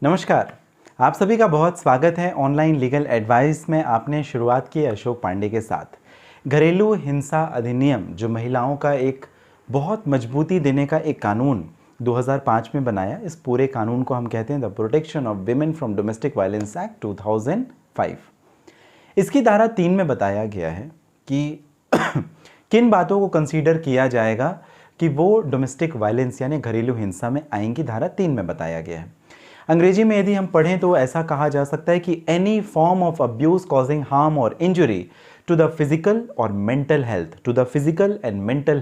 नमस्कार। आप सभी का बहुत स्वागत है ऑनलाइन लीगल एडवाइस में। आपने शुरुआत की अशोक पांडे के साथ। घरेलू हिंसा अधिनियम जो महिलाओं का एक बहुत मजबूती देने का एक कानून 2005 में बनाया, इस पूरे कानून को हम कहते हैं the protection of women from domestic violence act 2005। इसकी धारा 3 में बताया गया है कि किन बातों को कंसीडर किया जाएगा कि वो डोमेस्टिक वायलेंस यानी घरेलू हिंसा में आएंगी। धारा 3 में बताया गया है। अंग्रेजी में यदि हम पढ़ें तो ऐसा कहा जा सकता है कि any form of abuse causing harm और इंजुरी टू द फिजिकल और mental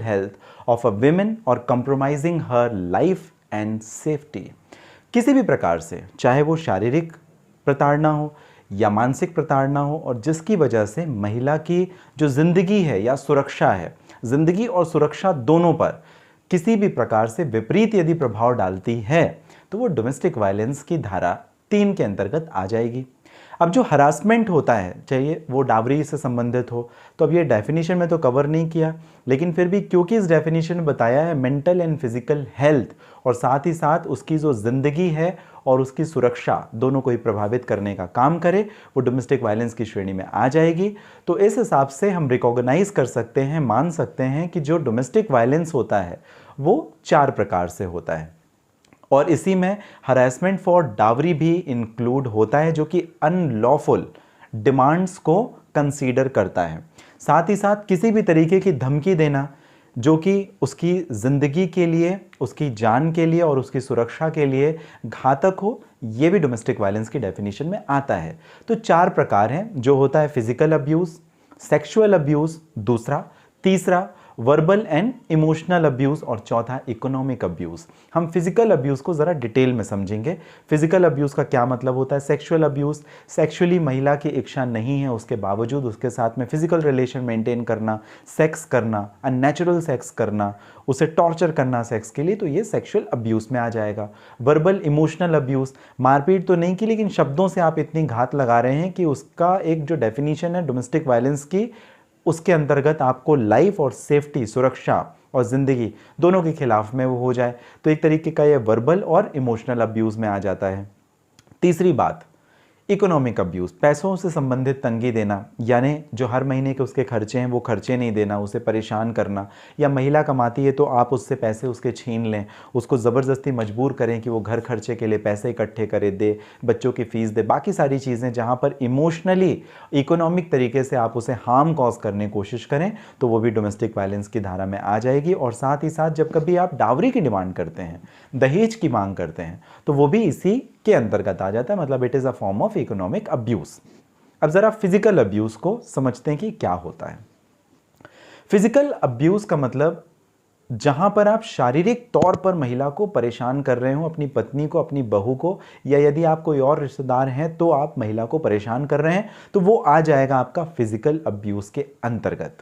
health of a women और compromising her life and safety. किसी भी प्रकार से, चाहे वो शारीरिक प्रताड़ना हो या मानसिक प्रताड़ना हो, और जिसकी वजह से महिला की जो जिंदगी है या सुरक्षा है, जिंदगी और सुरक्षा दोनों पर किसी भी प्रकार से विपरीत यदि प्रभाव डालती है तो वो डोमेस्टिक वायलेंस की धारा 3 के अंतर्गत आ जाएगी। अब जो हरासमेंट होता है, चाहे वो डावरी से संबंधित हो, तो अब ये डेफिनेशन में तो कवर नहीं किया, लेकिन फिर भी क्योंकि इस डेफिनेशन में बताया है मेंटल एंड फिजिकल हेल्थ और साथ ही साथ उसकी जो जिंदगी है और उसकी सुरक्षा दोनों को ही प्रभावित करने का काम करे, वो डोमेस्टिक वायलेंस की श्रेणी में आ जाएगी। तो इस हिसाब से हम रिकॉग्नाइज कर सकते हैं, मान सकते हैं कि जो डोमेस्टिक वायलेंस होता है वो 4 प्रकार से होता है, और इसी में हरासमेंट फॉर डावरी भी इंक्लूड होता है, जो कि अनलॉफुल डिमांड्स को कंसीडर करता है। साथ ही साथ किसी भी तरीके की धमकी देना जो कि उसकी ज़िंदगी के लिए, उसकी जान के लिए और उसकी सुरक्षा के लिए घातक हो, ये भी डोमेस्टिक वायलेंस की डेफिनेशन में आता है। तो 4 प्रकार हैं, जो होता है फिजिकल अब्यूज़, सेक्सुअल अब्यूज़ दूसरा, तीसरा वर्बल एंड इमोशनल अब्यूज़ और चौथा इकोनॉमिक अब्यूज़। हम फिजिकल अब्यूज़ को ज़रा डिटेल में समझेंगे। फिजिकल अब्यूज़ का क्या मतलब होता है? सेक्सुअल अब्यूज़, सेक्सुअली महिला की इच्छा नहीं है उसके बावजूद उसके साथ में फिजिकल रिलेशन मेंटेन करना, सेक्स करना, अननेचुरल सेक्स करना, उसे टॉर्चर करना सेक्स के लिए, तो ये सेक्सुअल अब्यूज़ में आ जाएगा। वर्बल इमोशनल अब्यूज़, मारपीट तो नहीं की लेकिन शब्दों से आप इतनी घात लगा रहे हैं कि उसका एक जो डेफिनेशन है डोमेस्टिक वायलेंस की, उसके अंतर्गत आपको लाइफ और सेफ्टी, सुरक्षा और ज़िंदगी दोनों के खिलाफ में वो हो जाए, तो एक तरीके का ये वर्बल और इमोशनल अब्यूज़ में आ जाता है। तीसरी बात इकोनॉमिक अब्यूज़, पैसों से संबंधित तंगी देना, यानी जो हर महीने के उसके खर्चे हैं वो खर्चे नहीं देना, उसे परेशान करना, या महिला कमाती है तो आप उससे पैसे उसके छीन लें, उसको ज़बरदस्ती मजबूर करें कि वो घर खर्चे के लिए पैसे इकट्ठे करे दे, बच्चों की फ़ीस दे, बाकी सारी चीज़ें जहाँ पर इमोशनली इकोनॉमिक तरीके से आप उसे हार्म कॉज करने की कोशिश करें, तो वो भी डोमेस्टिक वायलेंस की धारा में आ जाएगी। और साथ ही साथ जब कभी आप डावरी की डिमांड करते हैं, दहेज की मांग करते हैं, तो वो भी इसी के अंतर्गत आ जाता है, मतलब it is a form of economic abuse. अब ज़रा फिजिकल अब्यूज़ को समझते हैं कि क्या होता है। फिजिकल अब्यूज़ का मतलब जहां पर आप शारीरिक तौर पर महिला को परेशान कर रहे हो, अपनी पत्नी को, अपनी बहू को, या यदि आप कोई और रिश्तेदार हैं तो आप महिला को परेशान कर रहे हैं, तो वो आ जाएगा आपका फिजिकल अब्यूज़ के अंतर्गत।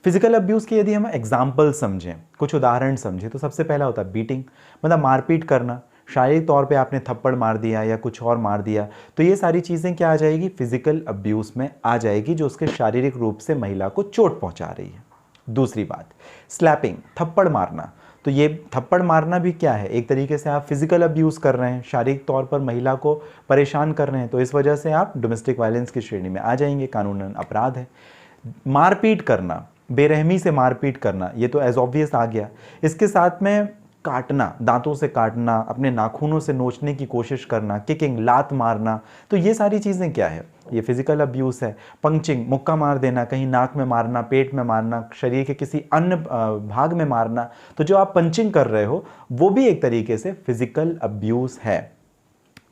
फिजिकल अब्यूज़ के यदि हम एग्जाम्पल समझें, कुछ उदाहरण समझें, तो सबसे पहला होता है बीटिंग, मतलब मारपीट करना, शारीरिक तौर पे आपने थप्पड़ मार दिया या कुछ और मार दिया, तो ये सारी चीज़ें क्या आ जाएगी? फिजिकल अब्यूज़ में आ जाएगी, जो उसके शारीरिक रूप से महिला को चोट पहुंचा रही है। दूसरी बात स्लैपिंग, थप्पड़ मारना, तो ये थप्पड़ मारना भी क्या है? एक तरीके से आप फिजिकल अब्यूज़ कर रहे हैं, शारीरिक तौर पर महिला को परेशान कर रहे हैं, तो इस वजह से आप डोमेस्टिक वायलेंस की श्रेणी में आ जाएंगे, कानूनन अपराध है। मारपीट करना, बेरहमी से मारपीट करना, ये तो एज ऑब्वियस आ गया। इसके साथ में काटना, दांतों से काटना, अपने नाखूनों से नोचने की कोशिश करना, किकिंग, लात मारना, तो ये सारी चीज़ें क्या है? ये फिजिकल अब्यूज़ है। पंचिंग, मुक्का मार देना, कहीं नाक में मारना, पेट में मारना, शरीर के किसी अन्य भाग में मारना, तो जो आप पंचिंग कर रहे हो वो भी एक तरीके से फिजिकल अब्यूज़ है।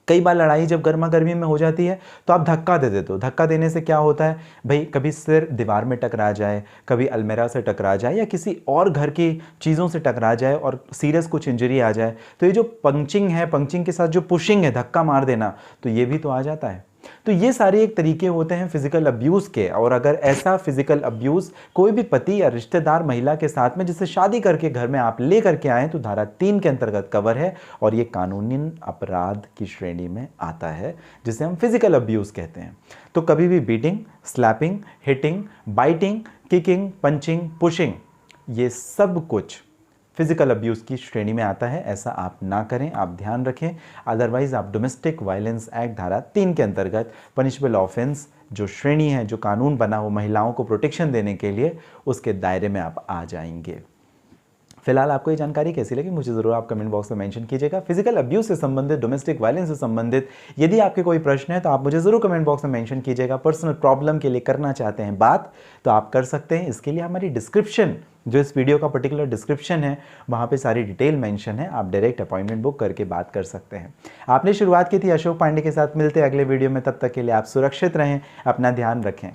कई बार लड़ाई जब गर्मा गर्मी में हो जाती है तो आप धक्का दे देते हो। धक्का देने से क्या होता है भाई? कभी सिर दीवार में टकरा जाए, कभी अलमेरा से टकरा जाए, या किसी और घर की चीज़ों से टकरा जाए और सीरियस कुछ इंजरी आ जाए, तो ये जो पंचिंग है, पंचिंग के साथ जो पुशिंग है, धक्का मार देना, तो ये भी तो आ जाता है। तो ये सारे एक तरीके होते हैं फिजिकल अब्यूज़ के। और अगर ऐसा फिजिकल अब्यूज़ कोई भी पति या रिश्तेदार महिला के साथ में जिससे शादी करके घर में आप ले करके आए, तो धारा 3 के अंतर्गत कवर है और ये कानूनी अपराध की श्रेणी में आता है, जिसे हम फिजिकल अब्यूज़ कहते हैं। तो कभी भी beating, slapping, hitting, biting, kicking, punching, pushing, ये सब कुछ फिजिकल अब्यूज़ की श्रेणी में आता है, ऐसा आप ना करें, आप ध्यान रखें। अदरवाइज आप डोमेस्टिक वायलेंस एक्ट धारा 3 के अंतर्गत पनिशेबल ऑफेंस जो श्रेणी है, जो कानून बना हो महिलाओं को प्रोटेक्शन देने के लिए, उसके दायरे में आप आ जाएंगे। फिलहाल आपको ये जानकारी कैसी लगी मुझे ज़रूर आप कमेंट बॉक्स में मेंशन कीजिएगा। फिजिकल अब्यूज़ से संबंधित, डोमेस्टिक वायलेंस से संबंधित यदि आपके कोई प्रश्न है तो आप मुझे ज़रूर कमेंट बॉक्स में मेंशन कीजिएगा। पर्सनल प्रॉब्लम के लिए करना चाहते हैं बात तो आप कर सकते हैं। इसके लिए हमारी डिस्क्रिप्शन, जो इस वीडियो का पर्टिकुलर डिस्क्रिप्शन है, वहाँ पे सारी डिटेल मेंशन है, आप डायरेक्ट अपॉइंटमेंट बुक करके बात कर सकते हैं। आपने शुरुआत की थी अशोक पांडे के साथ। मिलते हैं अगले वीडियो में, तब तक के लिए आप सुरक्षित रहें, अपना ध्यान रखें।